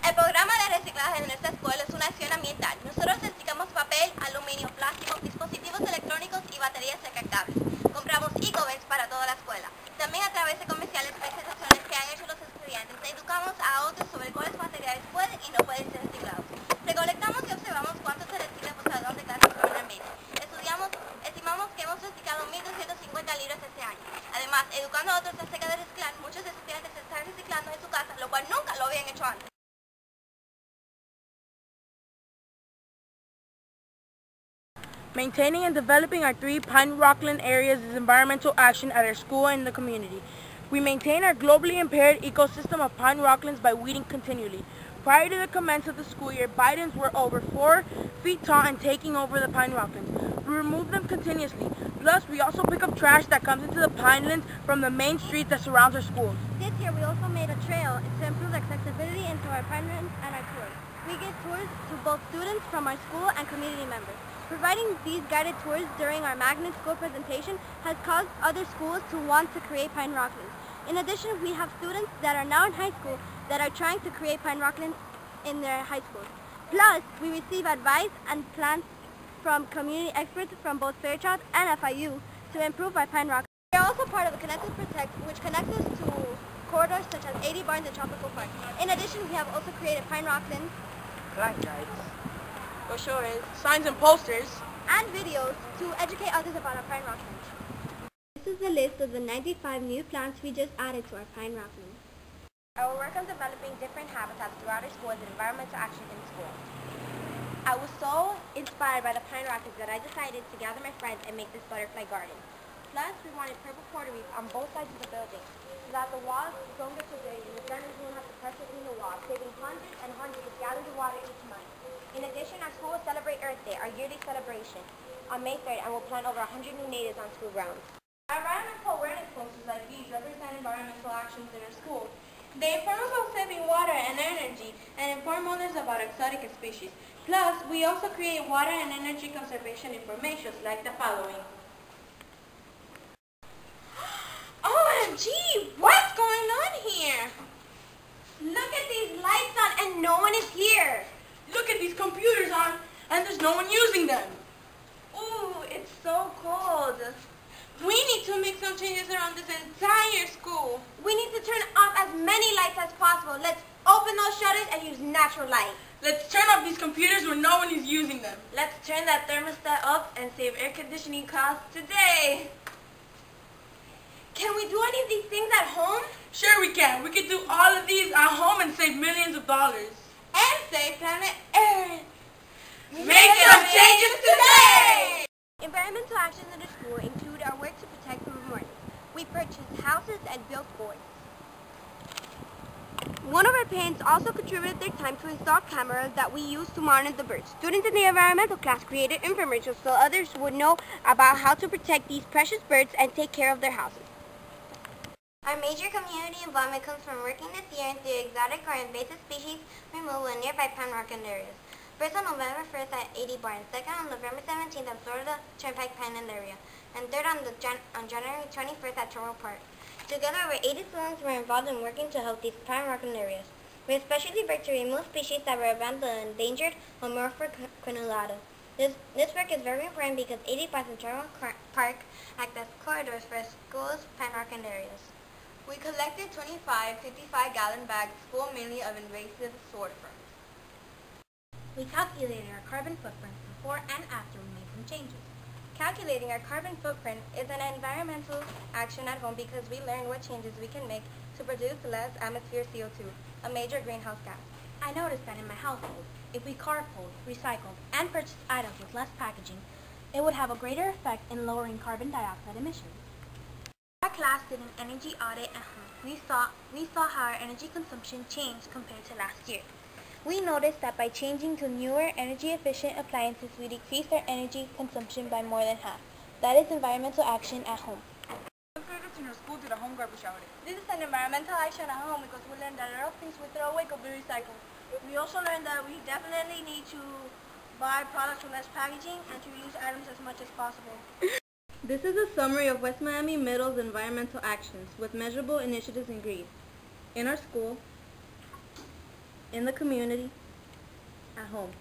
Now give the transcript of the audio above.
El programa de reciclaje de nuestra escuela es una acción ambiental. Nosotros reciclamos papel, aluminio, plástico, dispositivos electrónicos y baterías recargables. Compramos eco-bags para toda la escuela. También a través de comerciales, presentaciones que han hecho los estudiantes, educamos a otros sobre cuáles materiales pueden y no pueden ser reciclados. Recolectamos y observamos cuánto se recicla por salón de clases semanalmente. Estimamos que hemos reciclado 1.250 libras este año. Además, educando a otros acerca de reciclar, muchos estudiantes están reciclando en su casa, lo cual nunca lo habían hecho antes. Maintaining and developing our 3 Pine Rockland areas is environmental action at our school and the community. We maintain our globally impaired ecosystem of Pine Rocklands by weeding continually. Prior to the commencement of the school year, Bidens were over 4 feet tall and taking over the Pine Rocklands. We remove them continuously. Plus, we also pick up trash that comes into the Pinelands from the main street that surrounds our schools. This year, we also made a trail to improve accessibility into our Pinelands and our tours. We give tours to both students from our school and community members. Providing these guided tours during our Magnet School presentation has caused other schools to want to create Pine Rocklands. In addition, we have students that are now in high school that are trying to create Pine Rocklands in their high schools. Plus, we receive advice and plans from community experts from both Fairchild and FIU to improve our Pine Rocklands. We are also part of the Connect Us Protect, which connects us to corridors such as 80 Barnes and Tropical Park. In addition, we have also created Pine Rocklands, Black guides, brochures, signs and posters, and videos to educate others about our Pine Rocklands. This is the list of the 95 new plants we just added to our Pine Rocklands. I will work on developing different habitats throughout our school as an environmental action in school. I was so inspired by the Pine Rocklands that I decided to gather my friends and make this butterfly garden. Plus, we wanted purple porter reef on both sides of the building so that the walls don't get too dirty and the gunners won't have to press it in the wall, saving hundreds and hundreds of gallons of water each month. In addition, our school will celebrate Earth Day, our yearly celebration, on May 3rd, and will plant over 100 new natives on school grounds. Our environmental awareness posters like these represent environmental actions in our school. They inform us about saving water and energy, and inform others about exotic species. Plus, we also create water and energy conservation information like the following. OMG! What's going on here? Look at these lights on and no one is here. look at these computers on, and there's no one using them. Ooh, it's so cold. We need to make some changes around this entire school. We need to turn off as many lights as possible. Let's open those shutters and use natural light. Let's turn off these computers when no one is using them. Let's turn that thermostat up and save air conditioning costs today. Can we do any of these things at home? Sure we can. We can do all of these at home and save millions of dollars. And save planet Earth. Make some changes today! Environmental actions in the school include our work to protect from warnings. We purchased houses and built boards. One of our parents also contributed their time to install cameras that we use to monitor the birds. Students in the environmental class created infomercials so others would know about how to protect these precious birds and take care of their houses. Our major community involvement comes from working this year into exotic or invasive species removal in nearby Pine Rockland areas. First on November 1st at 80 Barnes, second on November 17th at Florida Turnpike Pineland area, and third on January 21st at Trumbull Park. Together, over 80 students were involved in working to help these Pine Rockland areas. We especially worked to remove species that were around the endangered Homorpha crenulata. This work is very important because 80 Barnes and Trumbull Park act as corridors for schools' Pine Rockland areas. We collected 25 55-gallon bags full mainly of invasive sword ferns. We calculated our carbon footprint before and after we made some changes. Calculating our carbon footprint is an environmental action at home because we learn what changes we can make to produce less atmosphere CO2, a major greenhouse gas. I noticed that in my household, if we carpooled, recycled, and purchased items with less packaging, it would have a greater effect in lowering carbon dioxide emissions. Our class did an energy audit at home. We saw how our energy consumption changed compared to last year. We noticed that by changing to newer, energy-efficient appliances, we decreased our energy consumption by more than half. That is environmental action at home. In our school did a home garbage audit. This is an environmental action at home because we learned that a lot of things we throw away could be recycled. We also learned that we definitely need to buy products with less packaging and to reuse items as much as possible. This is a summary of West Miami Middle's environmental actions with measurable initiatives in green. In our school, in the community, at home.